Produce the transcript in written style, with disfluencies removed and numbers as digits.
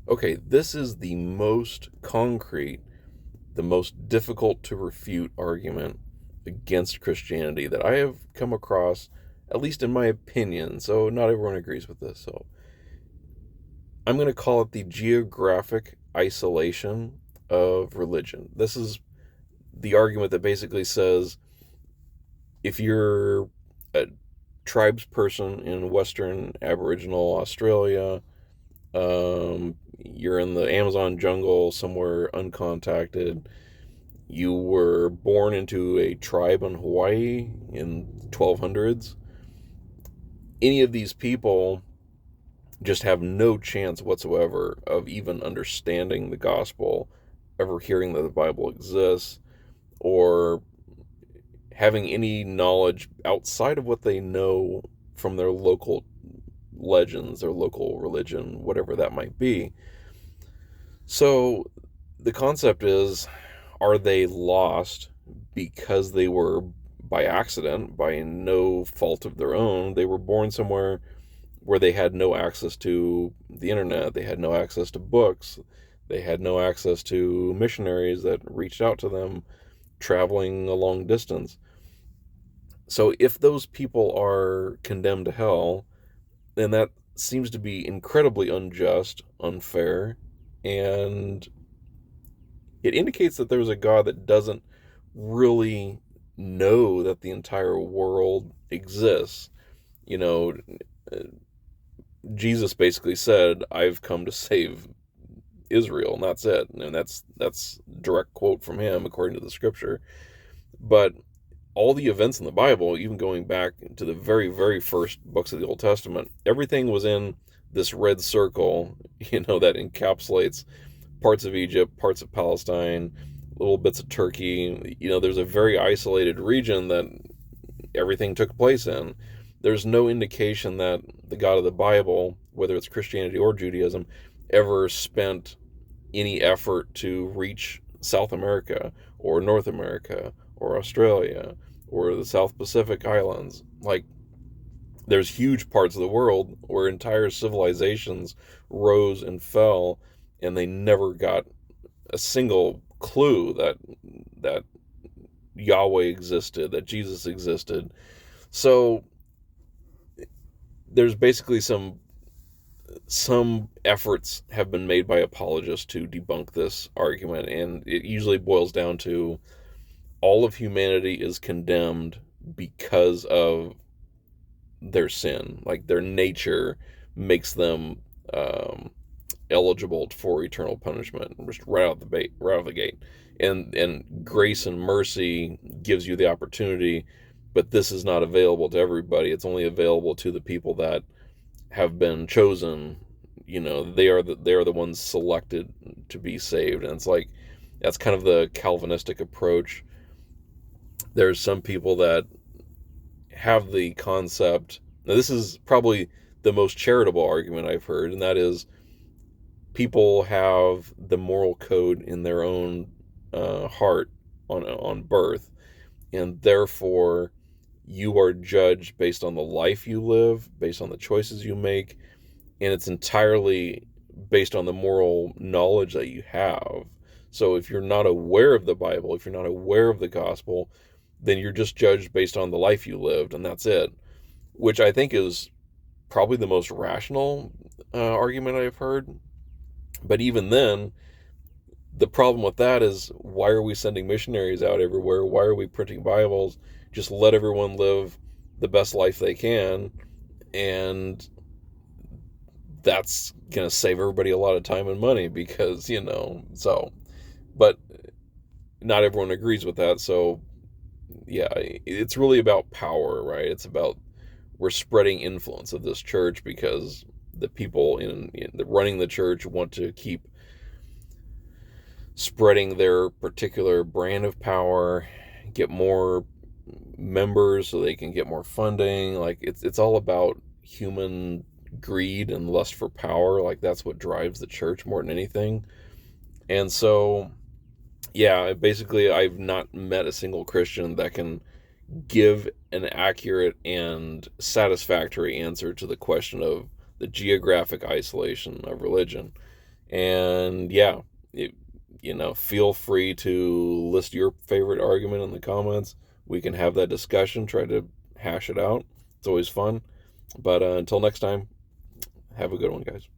Okay, this is the most concrete, the most difficult to refute argument against Christianity that I have come across, at least in my opinion. So, not everyone agrees with this. So, I'm going to call it the geographic isolation of religion. This is the argument that basically says if you're a tribes person in Western Aboriginal Australia, you're in the Amazon jungle somewhere uncontacted, you were born into a tribe in Hawaii in 1200s, any of these people just have no chance whatsoever of even understanding the gospel, ever hearing that the Bible exists, or having any knowledge outside of what they know from their local legends, their local religion, whatever that might be. So the concept is, are they lost because they were by accident, by no fault of their own? They were born somewhere where they had no access to the internet, they had no access to books, they had no access to missionaries that reached out to them traveling a long distance. So if those people are condemned to hell, then that seems to be incredibly unjust, unfair, and it indicates that there's a God that doesn't really know that the entire world exists. You know, Jesus basically said, "I've come to save Israel," and that's it. And that's direct quote from him according to the scripture. But all the events in the Bible, even going back to the very, very first books of the Old Testament, everything was in this red circle, that encapsulates parts of Egypt, parts of Palestine, little bits of Turkey. There's a very isolated region that everything took place in. There's no indication that the God of the Bible, whether it's Christianity or Judaism, ever spent any effort to reach South America or North America or Australia or the South Pacific Islands. Like, there's huge parts of the world where entire civilizations rose and fell, and they never got a single clue that Yahweh existed, that Jesus existed. So there's basically some efforts have been made by apologists to debunk this argument, and it usually boils down to all of humanity is condemned because of their sin. Like, their nature makes them eligible for eternal punishment, just right out of the gate. And grace and mercy gives you the opportunity, but this is not available to everybody. It's only available to the people that have been chosen. They are the ones selected to be saved. And it's like, that's kind of the Calvinistic approach. There's some people that have the concept. Now, this is probably the most charitable argument I've heard, and that is, people have the moral code in their own heart on birth, and therefore you are judged based on the life you live, based on the choices you make, and it's entirely based on the moral knowledge that you have. So if you're not aware of the Bible, if you're not aware of the gospel, then you're just judged based on the life you lived, and that's it. Which I think is probably the most rational argument I've heard. But even then, the problem with that is, why are we sending missionaries out everywhere? Why are we printing Bibles? Just let everyone live the best life they can, and that's going to save everybody a lot of time and money because, so, but not everyone agrees with that. So, yeah, it's really about power, right? It's about, we're spreading influence of this church because the people in running the church want to keep spreading their particular brand of power, get more members so they can get more funding. Like, it's all about human greed and lust for power. Like, that's what drives the church more than anything. And so, yeah, basically, I've not met a single Christian that can give an accurate and satisfactory answer to the question of the geographic isolation of religion. And yeah, feel free to list your favorite argument in the comments. We can have that discussion, try to hash it out. It's always fun. But until next time, have a good one, guys.